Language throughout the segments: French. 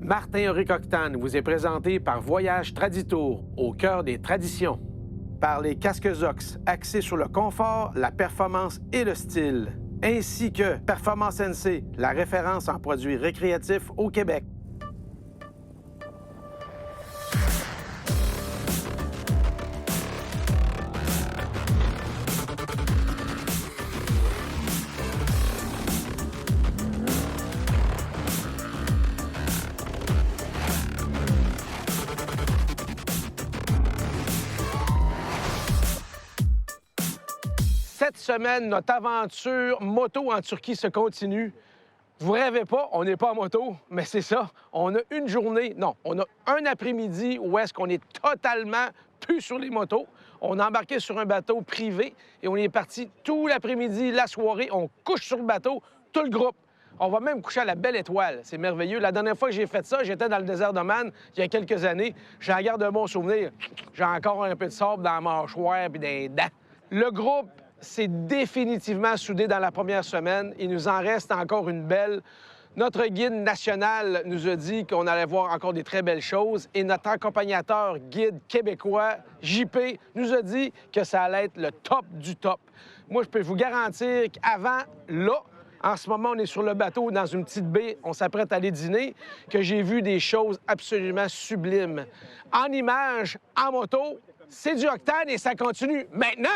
Martin-Henri Octane vous est présenté par Voyage Traditour, au cœur des traditions. Par les casques Zox, axés sur le confort, la performance et le style. Ainsi que Performance NC, la référence en produits récréatifs au Québec. Cette semaine, notre aventure moto en Turquie se continue. Vous rêvez pas, on n'est pas en moto, mais c'est ça. On a une journée, non, on a un après-midi où est-ce qu'on est totalement plus sur les motos. On a embarqué sur un bateau privé et on est parti tout l'après-midi, la soirée. On couche sur le bateau, tout le groupe. On va même coucher à la Belle Étoile. C'est merveilleux. La dernière fois que j'ai fait ça, j'étais dans le désert d'Oman il y a quelques années. J'en garde un bon souvenir. J'ai encore un peu de sable dans la mâchoire puis dans les dents. Le groupe s'est définitivement soudé dans la première semaine. Il nous en reste encore une belle. Notre guide national nous a dit qu'on allait voir encore des très belles choses et notre accompagnateur guide québécois, JP, nous a dit que ça allait être le top du top. Moi, je peux vous garantir qu'avant, là, en ce moment, on est sur le bateau dans une petite baie, on s'apprête à aller dîner, que j'ai vu des choses absolument sublimes. En images, en moto, c'est du Octane et ça continue maintenant!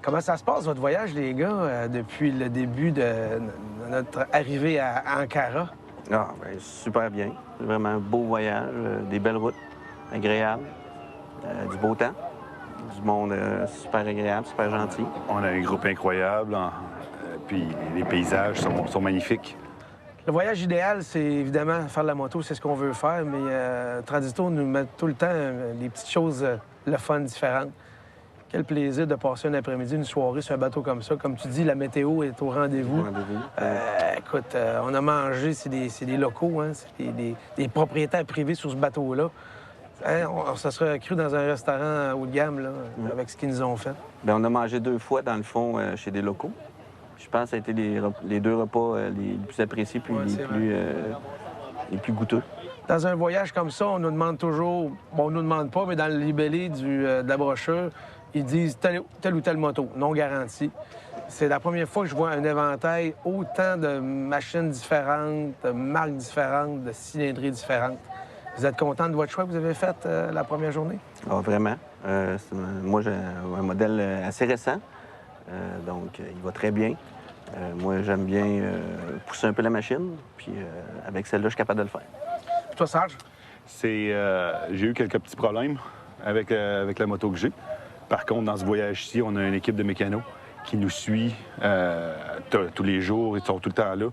Comment ça se passe, votre voyage, les gars, depuis le début de notre arrivée à Ankara? Ah, bien, super bien. Vraiment un beau voyage, des belles routes, agréables, du beau temps, du monde super agréable, super gentil. On a un groupe incroyable, puis les paysages sont magnifiques. Le voyage idéal, c'est évidemment faire de la moto, c'est ce qu'on veut faire, mais Traditour nous met tout le temps des petites choses, le fun, différentes. Quel plaisir de passer un après-midi, une soirée sur un bateau comme ça. Comme tu dis, la météo est au rendez-vous. Écoute, on a mangé, c'est des locaux, hein, c'est des propriétaires privés sur ce bateau-là. Hein, on se serait cru dans un restaurant haut de gamme, là, avec ce qu'ils nous ont fait. Bien, on a mangé 2 fois, dans le fond, chez des locaux. Je pense que ça a été les 2 repas les plus appréciés puis les plus goûteux. Dans un voyage comme ça, on nous demande toujours... Bon, on nous demande pas, mais dans le libellé de la brochure, ils disent telle ou telle moto, non garantie. C'est la première fois que je vois un éventail, autant de machines différentes, de marques différentes, de cylindrées différentes. Vous êtes content de votre choix que vous avez fait la première journée? Ah, vraiment. Moi, j'ai un modèle assez récent, donc il va très bien. Moi, j'aime bien pousser un peu la machine, puis avec celle-là, je suis capable de le faire. Et toi, Serge? J'ai eu quelques petits problèmes avec la moto que j'ai. Par contre, dans ce voyage-ci, on a une équipe de mécanos qui nous suit tous les jours. Ils sont tout le temps là.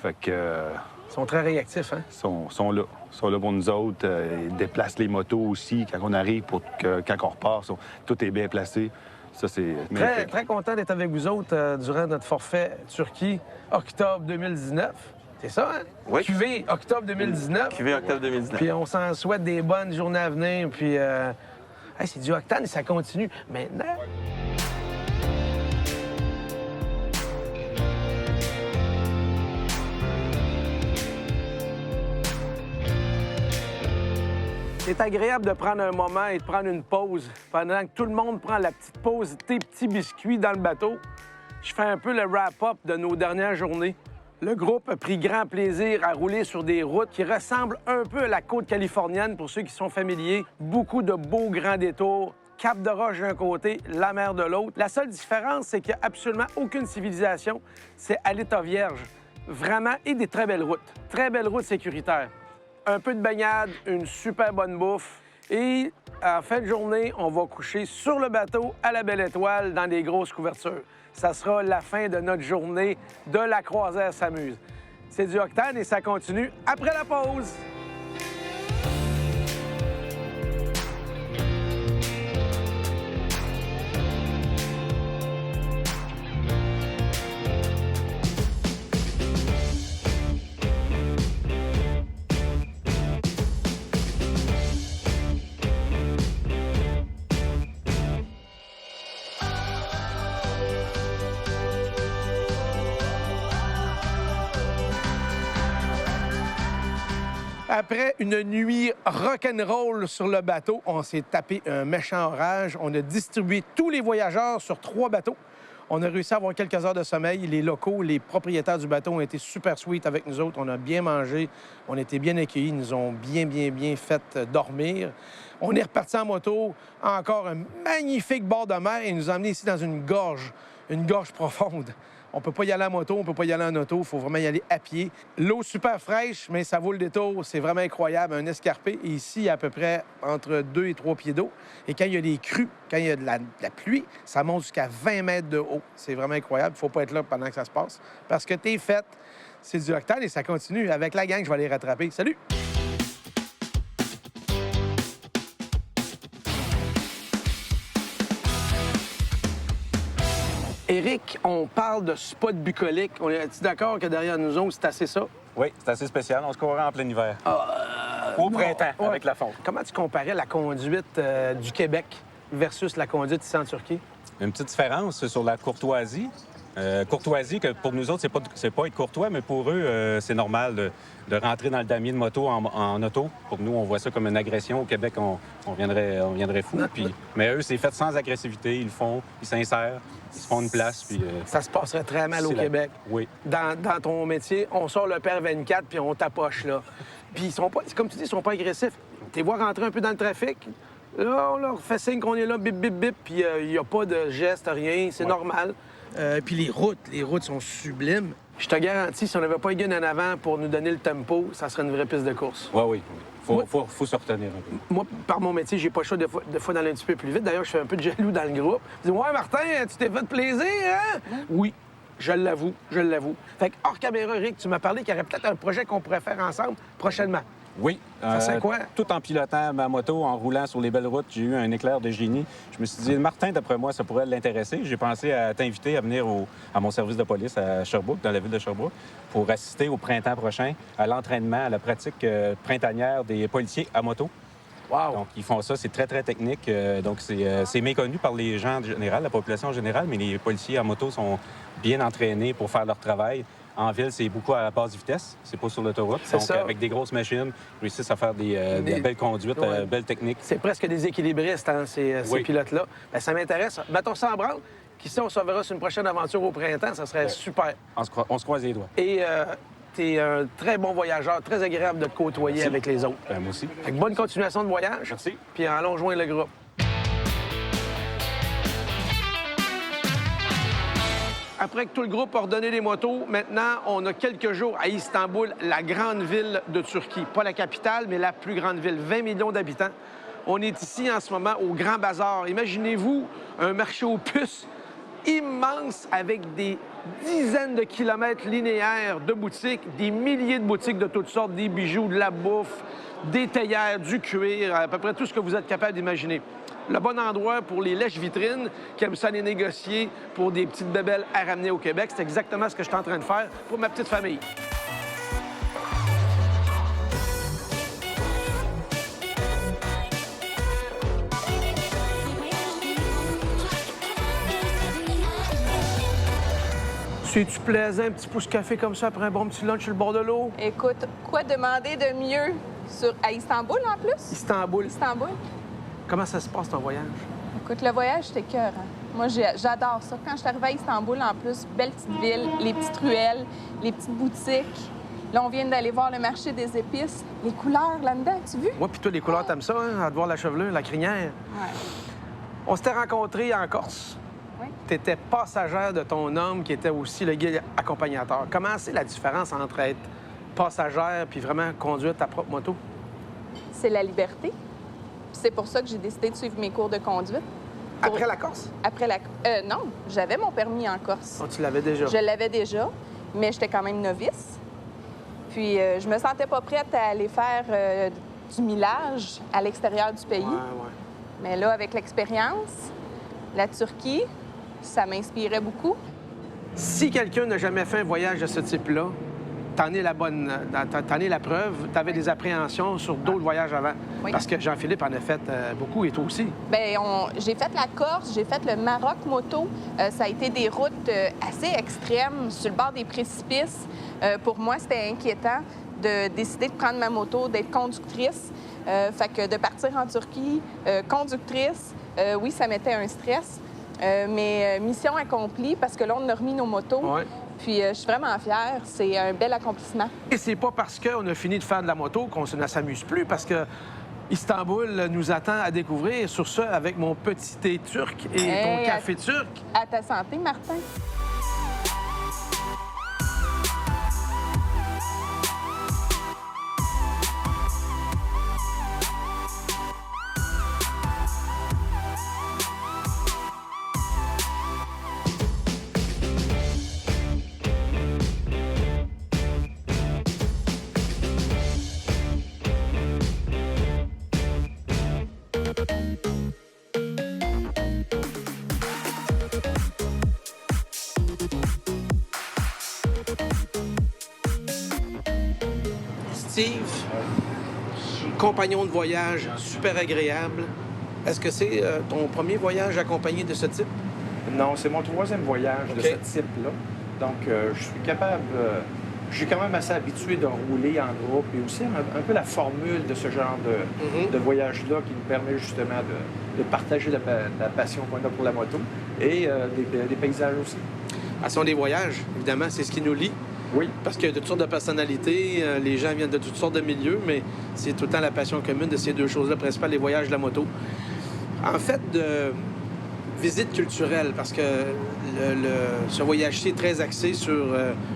Fait que... Ils sont très réactifs, hein? Ils sont là. Ils sont là pour nous autres. Ils déplacent les motos aussi quand on arrive, pour que quand on repart, tout est bien placé. Ça, c'est magnifique. Très content d'être avec vous autres durant notre forfait Turquie, octobre 2019. C'est ça, hein? Oui. QV, octobre 2019. QV, octobre 2019. Puis on s'en souhaite des bonnes journées à venir. Puis, hey, c'est du Octane et ça continue. Maintenant... C'est agréable de prendre un moment et de prendre une pause. Pendant que tout le monde prend la petite pause, tes petits biscuits dans le bateau, je fais un peu le wrap-up de nos dernières journées. Le groupe a pris grand plaisir à rouler sur des routes qui ressemblent un peu à la côte californienne, pour ceux qui sont familiers. Beaucoup de beaux grands détours, Cap de Roche d'un côté, la mer de l'autre. La seule différence, c'est qu'il n'y a absolument aucune civilisation. C'est à l'état vierge. vraiment, et des très belles routes. Très belles routes sécuritaires. Un peu de baignade, une super bonne bouffe. Et en fin de journée, on va coucher sur le bateau à la Belle Étoile dans des grosses couvertures. Ça sera la fin de notre journée de la croisière s'amuse. C'est du Octane et ça continue après la pause. Après une nuit rock'n'roll sur le bateau, on s'est tapé un méchant orage. On a distribué tous les voyageurs sur 3 bateaux. On a réussi à avoir quelques heures de sommeil. Les locaux, les propriétaires du bateau ont été super sweet avec nous autres. On a bien mangé, on a été bien accueillis. Ils nous ont bien fait dormir. On est reparti en moto, encore un magnifique bord de mer et nous a emmenés ici dans une gorge profonde. On peut pas y aller en moto, on peut pas y aller en auto, il faut vraiment y aller à pied. L'eau super fraîche, mais ça vaut le détour, c'est vraiment incroyable, un escarpé. Et ici, il y a à peu près entre 2 et 3 pieds d'eau. Et quand il y a des crues, quand il y a de la pluie, ça monte jusqu'à 20 mètres de haut. C'est vraiment incroyable, il faut pas être là pendant que ça se passe. Parce que t'es faite, c'est du Octane et ça continue. Avec la gang, je vais aller rattraper. Salut! Éric, on parle de spot bucolique. On est d'accord que derrière nous autres, c'est assez ça? Oui, c'est assez spécial. On se courait en plein hiver. Au printemps, ouais. avec la fonte. Comment tu comparais la conduite du Québec versus la conduite ici en Turquie? Une petite différence sur la courtoisie. Courtoisie, que pour nous autres, c'est pas être courtois, mais pour eux, c'est normal de rentrer dans le damier de moto en auto. Pour nous, on voit ça comme une agression. Au Québec, on viendrait fou. Mais eux, c'est fait sans agressivité. Ils le font, ils s'insèrent, ils se font une place. Puis, ça se passerait très mal au Québec. Oui. Dans ton métier, on sort le père 24 puis on tapoche, là. Puis ils sont pas, comme tu dis, ils sont pas agressifs. Tu les vois rentrer un peu dans le trafic. Là, on leur fait signe qu'on est là, bip, bip, bip, puis il n'y a pas de geste, rien, c'est normal. Puis les routes sont sublimes. Je te garantis, si on n'avait pas une gun en avant pour nous donner le tempo, ça serait une vraie piste de course. Oui. Faut se retenir un peu. Moi, par mon métier, j'ai pas le choix de fois d'aller un petit peu plus vite. D'ailleurs, je suis un peu de jaloux dans le groupe. Je dis, ouais, Martin, tu t'es fait plaisir, hein? Oui, je l'avoue. Fait que hors caméra, Eric, tu m'as parlé qu'il y aurait peut-être un projet qu'on pourrait faire ensemble prochainement. Oui. Ça serait quoi? Tout en pilotant ma moto, en roulant sur les belles routes, j'ai eu un éclair de génie. Je me suis dit, Martin, d'après moi, ça pourrait l'intéresser. J'ai pensé à t'inviter à venir à mon service de police à Sherbrooke, dans la ville de Sherbrooke, pour assister au printemps prochain à l'entraînement, à la pratique printanière des policiers à moto. Wow! Donc, ils font ça, c'est très, très technique. Donc, c'est méconnu par les gens en général, la population en général, mais les policiers à moto sont bien entraînés pour faire leur travail. En ville, c'est beaucoup à la basse vitesse. C'est pas sur l'autoroute. Donc, ça. avec des grosses machines, ils réussissent à faire des belles conduites, belles techniques. C'est presque des équilibristes, hein, ces pilotes-là. Bien, ça m'intéresse. Mettons ça en branle. Qui sait, on se reverra sur une prochaine aventure au printemps. Ça serait super. On se croise les doigts. Et tu es un très bon voyageur, très agréable de te côtoyer avec les autres. Moi aussi. Fait que bonne continuation de voyage. Merci. Puis allons joindre le groupe. Après que tout le groupe a redonné les motos, maintenant, on a quelques jours à Istanbul, la grande ville de Turquie. Pas la capitale, mais la plus grande ville, 20 millions d'habitants. On est ici en ce moment au Grand Bazar. Imaginez-vous un marché aux puces immense avec des dizaines de kilomètres linéaires de boutiques, des milliers de boutiques de toutes sortes, des bijoux, de la bouffe, des théières, du cuir, à peu près tout ce que vous êtes capable d'imaginer. Le bon endroit pour les lèches-vitrines qui aiment ça aller négocier pour des petites bébelles à ramener au Québec. C'est exactement ce que je suis en train de faire pour ma petite famille. C'est-tu plaisant, un petit pouce café comme ça après un bon petit lunch sur le bord de l'eau? Écoute, quoi demander de mieux à Istanbul en plus? Istanbul. Comment ça se passe ton voyage? Écoute, le voyage, c'était cœur. Moi, j'adore ça. Quand je suis arrivée à Istanbul, en plus, belle petite ville, les petites ruelles, les petites boutiques. Là, on vient d'aller voir le marché des épices. Les couleurs là-dedans, as-tu vu? Moi, puis toi, les couleurs, t'aimes ça, hein? À te voir la chevelure, la crinière. Ouais. On s'était rencontrés en Corse. Oui. tu étais passagère de ton homme qui était aussi le guide accompagnateur. Comment c'est la différence entre être passagère puis vraiment conduire ta propre moto? C'est la liberté. C'est pour ça que j'ai décidé de suivre mes cours de conduite. Après la Corse? Après la... non, j'avais mon permis en Corse. Oh, tu l'avais déjà? Je l'avais déjà, mais j'étais quand même novice. Puis je me sentais pas prête à aller faire du millage à l'extérieur du pays. Ouais. Mais là, avec l'expérience, la Turquie, ça m'inspirait beaucoup. Si quelqu'un n'a jamais fait un voyage de ce type-là, t'en es la preuve. Tu avais des appréhensions sur d'autres voyages avant. Oui. Parce que Jean-Philippe en a fait beaucoup et toi aussi. Bien, j'ai fait la Corse, j'ai fait le Maroc moto. Ça a été des routes assez extrêmes, sur le bord des précipices. Pour moi, c'était inquiétant de décider de prendre ma moto, d'être conductrice. Fait que de partir en Turquie, conductrice, oui, ça mettait un stress. Mais mission accomplie, parce que là, on a remis nos motos. Ouais. Puis je suis vraiment fière. C'est un bel accomplissement. Et c'est pas parce qu'on a fini de faire de la moto qu'on ne s'amuse plus, parce que Istanbul nous attend à découvrir. Sur ce, avec mon petit thé turc et ton café turc. À ta santé, Martin. Steve, compagnon de voyage super agréable. Est-ce que c'est ton premier voyage accompagné de ce type? Non, c'est mon troisième voyage de OK. ce type-là. Donc, je suis capable... je suis quand même assez habitué de rouler en groupe et aussi un peu la formule de ce genre de voyage-là qui nous permet justement de partager la passion qu'on a pour la moto et des paysages aussi. Passion des voyages, évidemment, c'est ce qui nous lie. Oui. Parce qu'il y a toutes sortes de personnalités, les gens viennent de toutes sortes de milieux, mais c'est tout le temps la passion commune de ces deux choses-là, principalement les voyages de la moto. En fait, de visite culturelle, parce que ce voyage-ci est très axé sur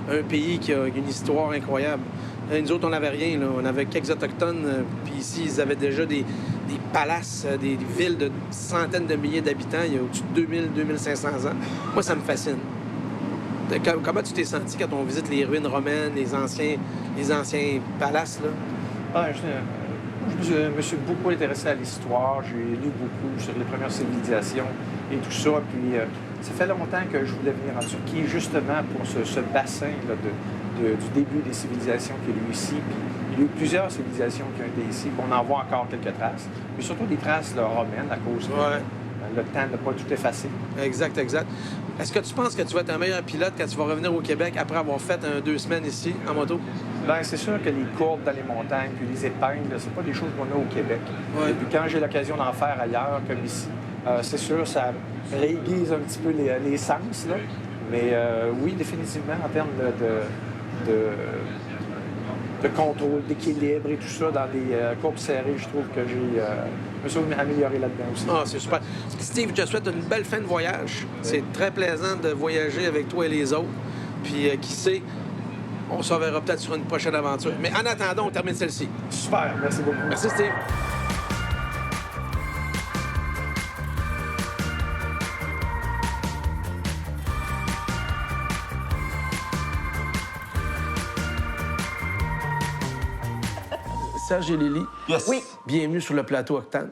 un pays qui a une histoire incroyable. Nous autres, on n'avait rien, là. On avait quelques autochtones, puis ici, ils avaient déjà des palaces, des villes de centaines de milliers d'habitants, il y a au-dessus de 2000-2500 ans. Moi, ça me fascine. Comment tu t'es senti quand on visite les ruines romaines, les anciens palaces, là? Ah, je me suis beaucoup intéressé à l'histoire. J'ai lu beaucoup sur les premières civilisations et tout ça. Puis ça fait longtemps que je voulais venir en Turquie, justement pour ce bassin là, du début des civilisations qu'il y a eu ici. Puis il y a eu plusieurs civilisations qui ont été ici. Puis on en voit encore quelques traces, mais surtout des traces là, romaines à cause que le temps n'a pas tout effacé. Exact. Est-ce que tu penses que tu vas être un meilleur pilote quand tu vas revenir au Québec après avoir fait 2 semaines ici en moto? Bien, c'est sûr que les courbes dans les montagnes puis les épingles, c'est pas des choses qu'on a au Québec. Ouais. Et puis quand j'ai l'occasion d'en faire ailleurs, comme ici, c'est sûr, ça réaiguise un petit peu les sens, là. Mais oui, définitivement, en termes de contrôle, d'équilibre et tout ça, dans des courbes serrées, je trouve que je me suis amélioré là-dedans aussi. Ah, c'est super. Steve, je te souhaite une belle fin de voyage. C'est très plaisant de voyager avec toi et les autres. Puis, qui sait, on se reverra peut-être sur une prochaine aventure. Mais en attendant, on termine celle-ci. Super, merci beaucoup. Merci, Steve. Serge et Lily, Yes. Oui. bienvenue sur le plateau Octane.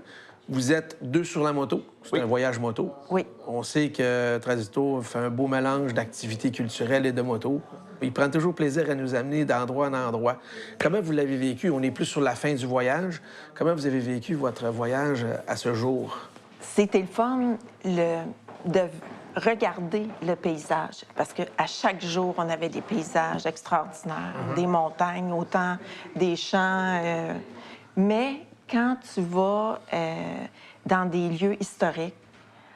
Vous êtes 2 sur la moto. C'est un voyage moto. Oui. On sait que Transito fait un beau mélange d'activités culturelles et de moto. Il prend toujours plaisir à nous amener d'endroit en endroit. Comment vous l'avez vécu? On est plus sur la fin du voyage. Comment vous avez vécu votre voyage à ce jour? C'était le fun de regarder le paysage, parce qu'à chaque jour, on avait des paysages extraordinaires, des montagnes, autant des champs. Mais quand tu vas dans des lieux historiques,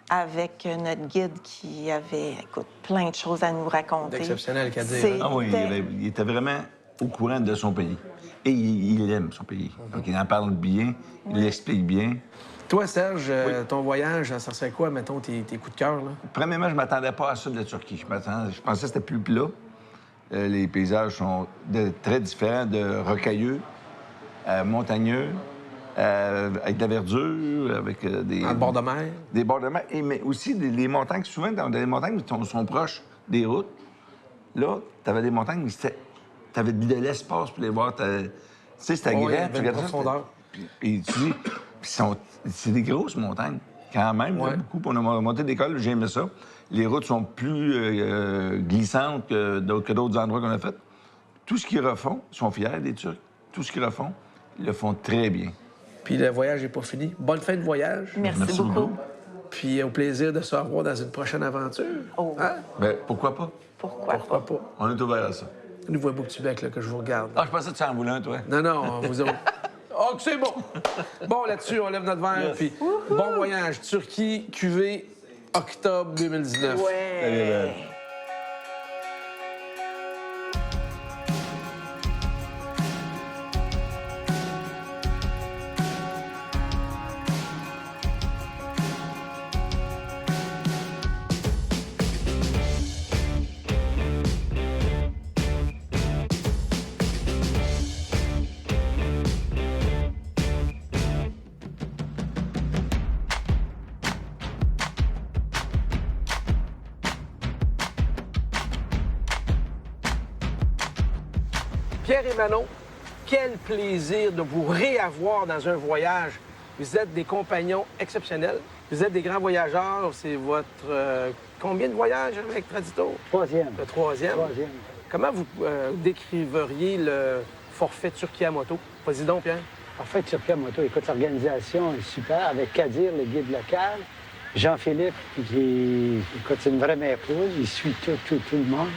avec notre guide qui avait, écoute, plein de choses à nous raconter. D'exceptionnel qu'à dire, C'était- Ah oui, il était vraiment au courant de son pays. Et il aime son pays. Donc, il en parle bien, il l'explique bien. Toi, Serge, ton voyage, ça serait quoi, mettons, tes coups de cœur, là? Premièrement, je ne m'attendais pas à ça de la Turquie. Je pensais que c'était plus plat. Les paysages sont très différents, de rocailleux, montagneux, avec de la verdure, avec des... Dans le bord de mer? Des bords de mer, mais aussi des montagnes. Souvent, dans des montagnes qui sont proches des routes, là, tu avais des montagnes, mais tu avais de l'espace pour les voir. Tu sais, c'était Oui, agréable. il y avait une profondeur. Et tu dis, c'est des grosses montagnes, quand même. Ouais. Là, beaucoup. On a monté des cols, j'aimais ça. Les routes sont plus glissantes que d'autres endroits qu'on a fait. Tout ce qu'ils refont, ils sont fiers des Turcs. Tout ce qu'ils refont, ils le font très bien. Puis le voyage n'est pas fini. Bonne fin de voyage. Merci beaucoup. Puis au plaisir de se revoir dans une prochaine aventure. Oh. Hein? Bien, pourquoi pas? Pourquoi pas? On est ouvert à ça. Nous voyons beau petit bec, là, que je vous regarde. Ah, je pensais que tu en voulais un, toi. Non, vous autres. Oh, c'est bon! Bon, là-dessus, on lève notre verre, puis bon voyage. Turquie, QV, octobre 2019. Ouais. Pierre et Manon, quel plaisir de vous réavoir dans un voyage. Vous êtes des compagnons exceptionnels. Vous êtes des grands voyageurs. C'est votre... combien de voyages avec Tradito? Troisième. Le troisième. Troisième. Comment vous décriveriez le forfait Turquie à moto? Vas-y donc, Pierre. En fait, Turquie à moto, écoute, l'organisation est super avec Kadir, le guide local. Jean-Philippe, écoute, c'est une vraie mère poule. Il suit tout le monde.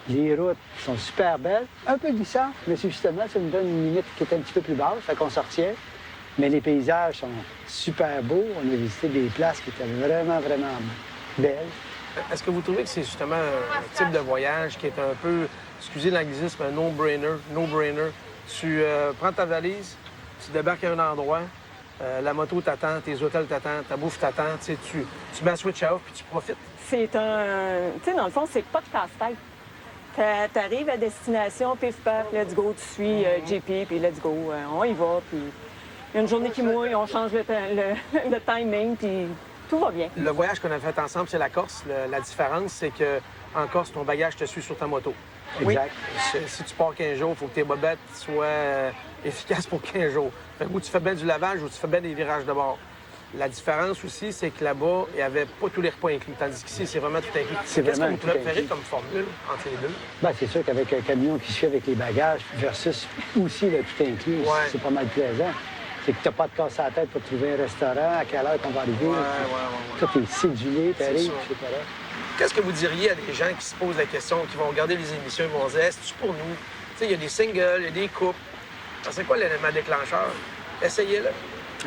Les routes sont super belles. Un peu glissantes, mais justement, ça nous donne une limite qui est un petit peu plus basse, fait qu'on s'en retient. Mais les paysages sont super beaux. On a visité des places qui étaient vraiment belles. Est-ce que vous trouvez que c'est justement un type de voyage qui est un peu, excusez l'anglicisme, un no-brainer? Tu prends ta valise, tu débarques à un endroit, la moto t'attend, tes hôtels t'attendent, ta bouffe t'attend, tu mets un switch off puis tu profites. C'est un... Tu sais, dans le fond, c'est pas de casse-tête. T'arrives à destination, pif paf, let's go, tu suis JP, puis let's go, on y va, puis il y a une journée qui mouille, on change le timing, puis tout va bien. Le voyage qu'on a fait ensemble, c'est la Corse. La différence, c'est que en Corse, ton bagage te suit sur ta moto. Exact. Si tu pars 15 jours, il faut que tes bobettes soient efficaces pour 15 jours. Fait que ou tu fais bien du lavage ou tu fais bien des virages de bord. La différence aussi, c'est que là-bas, il n'y avait pas tous les repas inclus. Tandis qu'ici, c'est vraiment tout inclus. C'est Qu'est-ce que vraiment vous tout préférez inclus. comme formule entre les deux? Bien, c'est sûr qu'avec un camion qui suit avec les bagages versus aussi le tout inclus, Ouais. c'est pas mal plaisant. C'est que tu n'as pas de casse à la tête pour trouver un restaurant, à quelle heure qu'on va arriver. Ouais. Toi, t'es cédulé, C'est t'arrives, ça. c'est correct. Qu'est-ce que vous diriez à des gens qui se posent la question, qui vont regarder les émissions, ils vont se dire, est-ce pour nous? Tu sais, il y a des singles, il y a des couples. Alors, c'est quoi l'élément déclencheur? Essayez-le.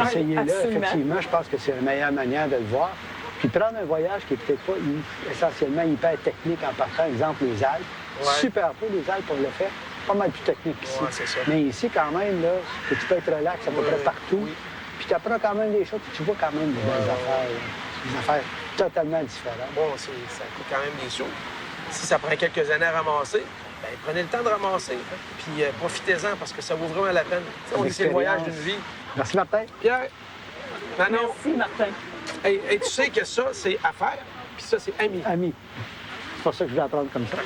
Essayez-le, absolument. effectivement, je pense que c'est la meilleure manière de le voir. Puis prendre un voyage qui est peut-être pas essentiellement hyper technique en partant, exemple, les Alpes. Ouais. Super beau, les Alpes, on le fait. Pas mal plus technique qu'ici. Ouais, c'est ça. Mais ici, quand même, là, que tu peux être relax à peu près partout. oui. Puis tu apprends quand même des choses, puis tu vois quand même des belles affaires. Des affaires totalement différentes. Bon, ça coûte quand même des sous. Si ça prend quelques années à ramasser, bien, prenez le temps de ramasser. Puis profitez-en parce que ça vaut vraiment la peine. Tu sais, on dit que c'est le voyage d'une vie. Merci, Martin. Pierre, Manon, Merci, Martin. hey, tu sais que ça, c'est affaire, puis ça, c'est ami. Ami. C'est pour ça que je vais apprendre comme ça.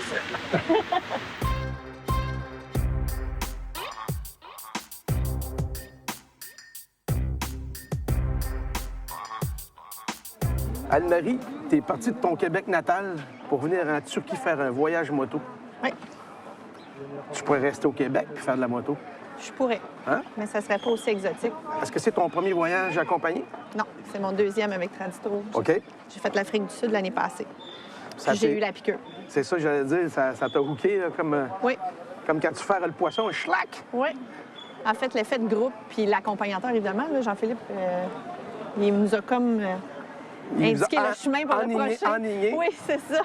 Anne-Marie, t'es partie de ton Québec natal pour venir en Turquie faire un voyage moto. Oui, Tu pourrais rester au Québec puis faire de la moto. je pourrais. Hein? Mais ça serait pas aussi exotique. Est-ce que c'est ton premier voyage accompagné? Non, c'est mon deuxième avec Tradito. OK. J'ai fait l'Afrique du Sud l'année passée. Ça Puis j'ai t'est- eu la piqûre. C'est ça que j'allais dire, ça t'a hooké, là, Oui, comme quand tu fais le poisson, schlac! oui. En fait, l'effet de groupe, puis l'accompagnateur, évidemment, là, Jean-Philippe, il nous a comme Il vous a indiqué le chemin pour le enligné- prochain. enligné. Oui, c'est ça.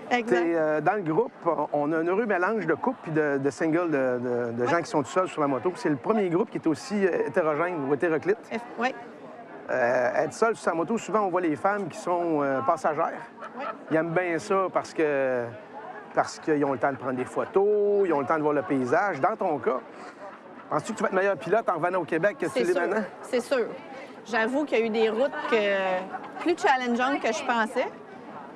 Exact. Dans le groupe, on a un heureux mélange de couples et de singles, de gens qui sont tout seuls sur la moto. C'est le premier groupe qui est aussi hétérogène ou hétéroclite. Oui. Être seul sur sa moto, souvent, on voit les femmes qui sont passagères. Oui. Ils aiment bien ça parce qu'ils ont le temps de prendre des photos, ils ont le temps de voir le paysage. Dans ton cas, penses-tu que tu vas être meilleur pilote en revenant au Québec que tu l'es maintenant? C'est sûr. J'avoue qu'il y a eu des routes plus challengeantes que je pensais,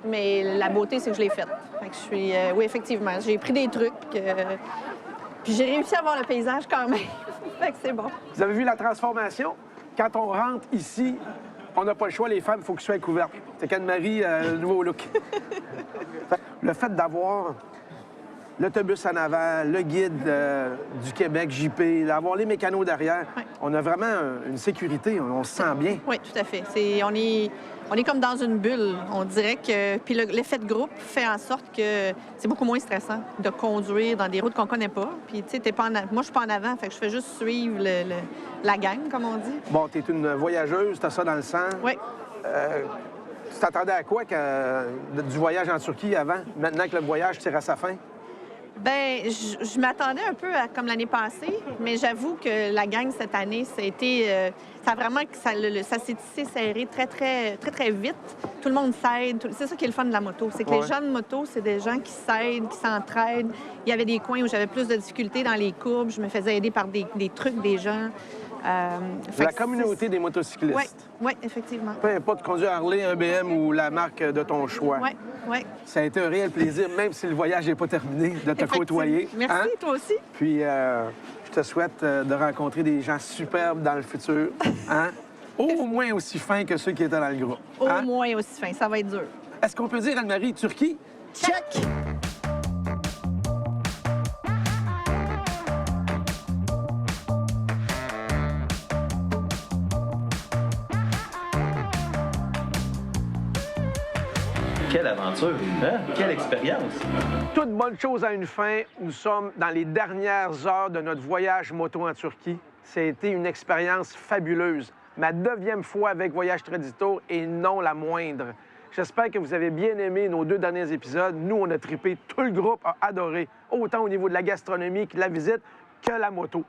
mais la beauté, c'est que je l'ai faite. Fait que je suis... oui, effectivement, j'ai pris des trucs, puis j'ai réussi à voir le paysage quand même. Fait que c'est bon. Vous avez vu la transformation? Quand on rentre ici, on n'a pas le choix, les femmes, il faut qu'elles soient couvertes. C'est qu'Anne-Marie, le nouveau look. Le fait d'avoir l'autobus en avant, le guide du Québec, JP, d'avoir les mécanos derrière, on a vraiment une sécurité, on se sent bien. Oui, tout à fait. On est comme dans une bulle. On dirait que... Puis l'effet de groupe fait en sorte que c'est beaucoup moins stressant de conduire dans des routes qu'on connaît pas. Puis, tu sais, moi, je suis pas en avant, fait que je fais juste suivre la gang, comme on dit. Bon, t'es une voyageuse, t'as ça dans le sang. Oui. Tu t'attendais à quoi du voyage en Turquie avant, maintenant que le voyage tire à sa fin? Bien, je m'attendais un peu à comme l'année passée, mais j'avoue que la gang cette année, ça a été... ça s'est tissé serré très vite. Tout le monde s'aide. C'est ça qui est le fun de la moto. C'est que les gens de moto, c'est des gens qui s'aident, qui s'entraident. Il y avait des coins où j'avais plus de difficultés dans les courbes. Je me faisais aider par des trucs des gens. La communauté des motocyclistes. Oui, effectivement. Peu importe de conduire Harley, un BM ou la marque de ton choix. Oui. Ça a été un réel plaisir, même si le voyage n'est pas terminé, de te côtoyer. Merci, toi aussi. Puis, je te souhaite de rencontrer des gens superbes dans le futur. Hein? Au moins aussi fins que ceux qui étaient dans le groupe. Au moins aussi fins. Ça va être dur. Est-ce qu'on peut dire, Anne-Marie, Turquie? Check! Quelle aventure, hein? Quelle expérience! Toute bonne chose a une fin. Nous sommes dans les dernières heures de notre voyage moto en Turquie. Ça a été une expérience fabuleuse. Ma 9e fois avec Voyage Traditour et non la moindre. J'espère que vous avez bien aimé nos 2 derniers épisodes. Nous, on a trippé. Tout le groupe a adoré, autant au niveau de la gastronomie, que de la visite, que la moto.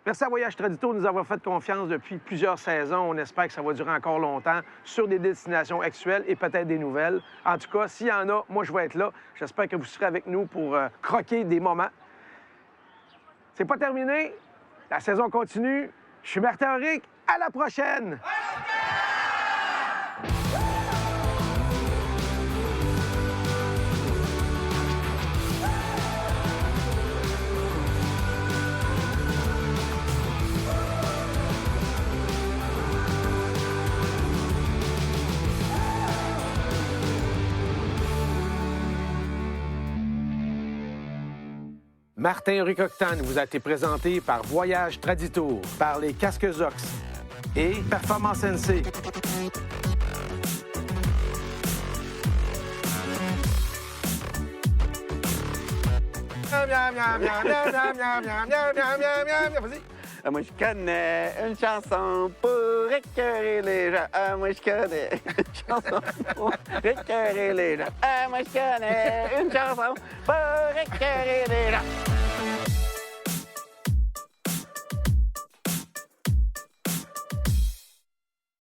Merci à Voyage Traditour de nous avoir fait confiance depuis plusieurs saisons. On espère que ça va durer encore longtemps sur des destinations actuelles et peut-être des nouvelles. En tout cas, s'il y en a, moi, je vais être là. J'espère que vous serez avec nous pour croquer des moments. C'est pas terminé. La saison continue. Je suis Martin Henrique. À la prochaine! Martin Henrique Octane vous a été présenté par Voyage Traditour, par les Casques Ox et Performance NC. Vas-y. Moi, je connais une chanson pour écœurer les gens. Moi, je connais une chanson pour écœurer les gens. Moi, je connais une chanson pour écœurer les gens.